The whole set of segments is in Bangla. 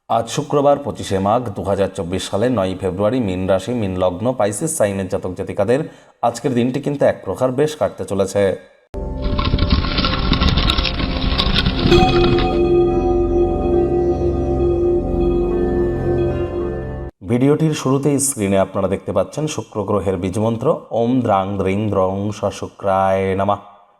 আজ শুক্রবার 25শে মাঘ 2024 সালের 9ই ফেব্রুয়ারি মীন রাশি মীন লগ্ন পাইসিস সাইনের জাতক জাতিকাদের আজকের দিনটি কিন্তু এক প্রকার বেশ কাটতে চলেছে। ভিডিওটির শুরুতেই স্ক্রিনে আপনারা দেখতে পাচ্ছেন শুক্র গ্রহের বীজমন্ত্র ওম দ্রাং দ্রিং দ্রং স শুক্রায় নামা।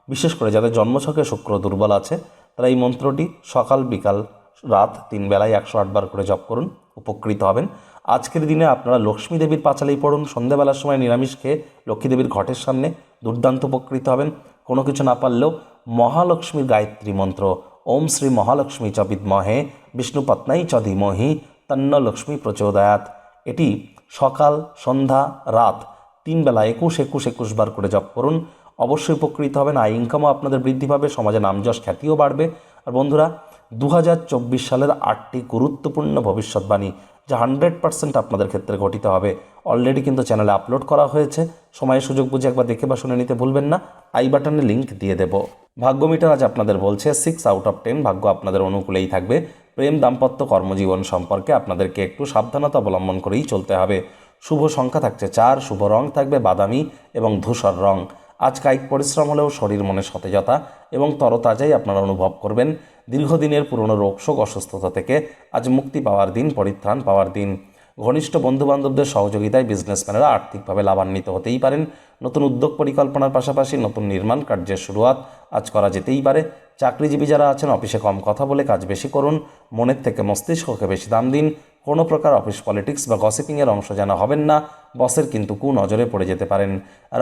বিশেষ করে যাদের জন্মছকে শুক্র দুর্বল আছে তারা এই মন্ত্রটি সকাল বিকাল রাত 3 বেলায় 108 বার করে জপ করুন, উপকৃত হবেন। আজকের দিনে আপনারা লক্ষ্মী দেবীর পাঁচালি পড়ুন, সন্ধ্যাবেলার সময় নিরামিষ খেয়ে লক্ষ্মী দেবীর ঘটের সামনে দুর্দান্ত উপকৃত হবেন। কোনো কিছু না পারলেও মহালক্ষ্মীর গায়ত্রী মন্ত্র ওম শ্রী মহালক্ষ্মী চ বিদ্মহে বিষ্ণুপত্নাই চ ধীমহি তন্ন লক্ষ্মী প্রচোদয়াৎ, এটি সকাল সন্ধ্যা রাত 3 বেলা 21 বার করে জপ করুন, অবশ্যই উপকৃত হবেন। আয় ইনকামও আপনাদের বৃদ্ধি পাবে, সমাজে নামযশ খ্যাতিও বাড়বে। আর বন্ধুরা, 2024 সালের 8টি গুরুত্বপূর্ণ ভবিষ্যৎবাণী যা 100% আপনাদের ক্ষেত্রে ঘটিত হবে অলরেডি কিন্তু চ্যানেলে আপলোড করা হয়েছে। সময় সুযোগ বুঝে একবার দেখে বা শুনে নিতে ভুলবেন না। আই বাটনে লিঙ্ক দিয়ে দেব। ভাগ্য মিটার আজ আপনাদের বলছে 6 আউট অফ 10, ভাগ্য আপনাদের অনুকূলেই থাকবে। প্রেম দাম্পত্য কর্মজীবন সম্পর্কে আপনাদেরকে একটু সাবধানতা অবলম্বন করেই চলতে হবে। শুভ সংখ্যা থাকছে 4, শুভ রং থাকবে বাদামি এবং ধূসর রং। আজ কায়িক পরিশ্রম হলেও শরীর মনে সতেজতা এবং তরতাজাই আপনারা অনুভব করবেন। দীর্ঘদিনের পুরনো রোগশোক অসুস্থতা থেকে আজ মুক্তি পাওয়ার দিন, পরিত্রাণ পাওয়ার দিন। ঘনিষ্ঠ বন্ধুবান্ধবদের সহযোগিতায় বিজনেসম্যানেরা আর্থিকভাবে লাভান্বিত হতেই পারেন। নতুন উদ্যোগ পরিকল্পনার পাশাপাশি নতুন নির্মাণ কার্যের শুরুয়াত আজ করা যেতেই পারে। চাকরিজীবী যারা আছেন অফিসে কম কথা বলে কাজ বেশি করুন, মনের থেকে মস্তিষ্ককে বেশি দাম দিন। কোনো প্রকার অফিস পলিটিক্স বা গসিপিংয়ের অংশ যেন হবেন না, বসের কিন্তু কুনজরে পড়ে যেতে পারেন।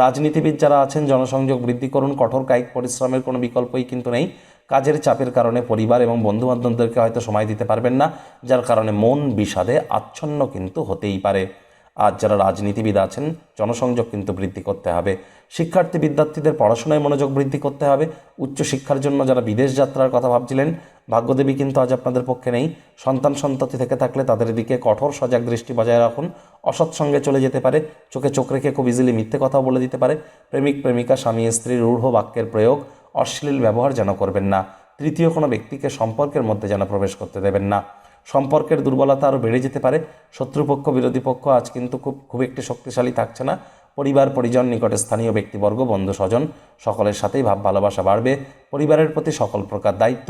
রাজনীতিবিদ যারা আছেন জনসংযোগ বৃদ্ধি করুন, কঠোর কায়িক পরিশ্রমের কোনো বিকল্পই কিন্তু নেই। কাজের চাপের কারণে পরিবার এবং বন্ধুবান্ধবদেরকে হয়তো সময় দিতে পারবেন না, যার কারণে মন বিষাদে আচ্ছন্ন কিন্তু হতেই পারে। আজ যারা রাজনীতিবিদ আছেন জনসংযোগ কিন্তু বৃদ্ধি করতে হবে। শিক্ষার্থী বিদ্যার্থীদের পড়াশোনায় মনোযোগ বৃদ্ধি করতে হবে। উচ্চশিক্ষার জন্য যারা বিদেশ যাত্রার কথা ভাবছিলেন, ভাগ্যদেবী কিন্তু আজ আপনাদের পক্ষে নেই। সন্তান সন্ততি থেকে থাকলে তাদের দিকে কঠোর সজাগ দৃষ্টি বজায় রাখুন। অসৎ সঙ্গে চলে যেতে পারে, চোখে চোখ রেখে খুব ইজিলি মিথ্যে কথা বলে দিতে পারে। প্রেমিক প্রেমিকা স্বামী স্ত্রীর রূঢ় বাক্যের প্রয়োগ, অশ্লীল ব্যবহার যেন করবেন না। তৃতীয় কোনো ব্যক্তিকে সম্পর্কের মধ্যে যেন প্রবেশ করতে দেবেন না। সম্পর্কের দুর্বলতা আরও বেড়ে যেতে পারে। শত্রুপক্ষ বিরোধী পক্ষ আজ কিন্তু খুব একটি শক্তিশালী থাকছে না। পরিবার পরিজন নিকটে স্থানীয় ব্যক্তিবর্গ বন্ধু স্বজন সকলের সাথেই ভাব ভালোবাসা বাড়বে। পরিবারের প্রতি সকল প্রকার দায়িত্ব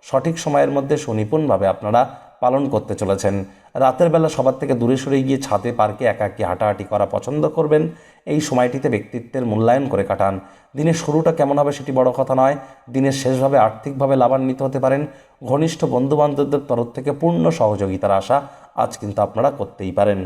সঠিক সময়ের মধ্যে সুনিপুণভাবে আপনারা পালন করতে চলেছেন। রাতের বেলা সবার থেকে দূরে সরে গিয়ে ছাদে পার্কে একাকী হাঁটাহাঁটি করা পছন্দ করবেন। এই সময়টিতে ব্যক্তিত্বের মূল্যায়ন করে কাটান। দিনের শুরুটা কেমন হবে সেটি বড় কথা নয়, দিনের শেষভাবে আর্থিকভাবে লাভান্বিত হতে পারেন। ঘনিষ্ঠ বন্ধুবান্ধবদের তরফ থেকে পূর্ণ সহযোগিতার আশা আজ কিন্তু আপনারা করতেই পারেন।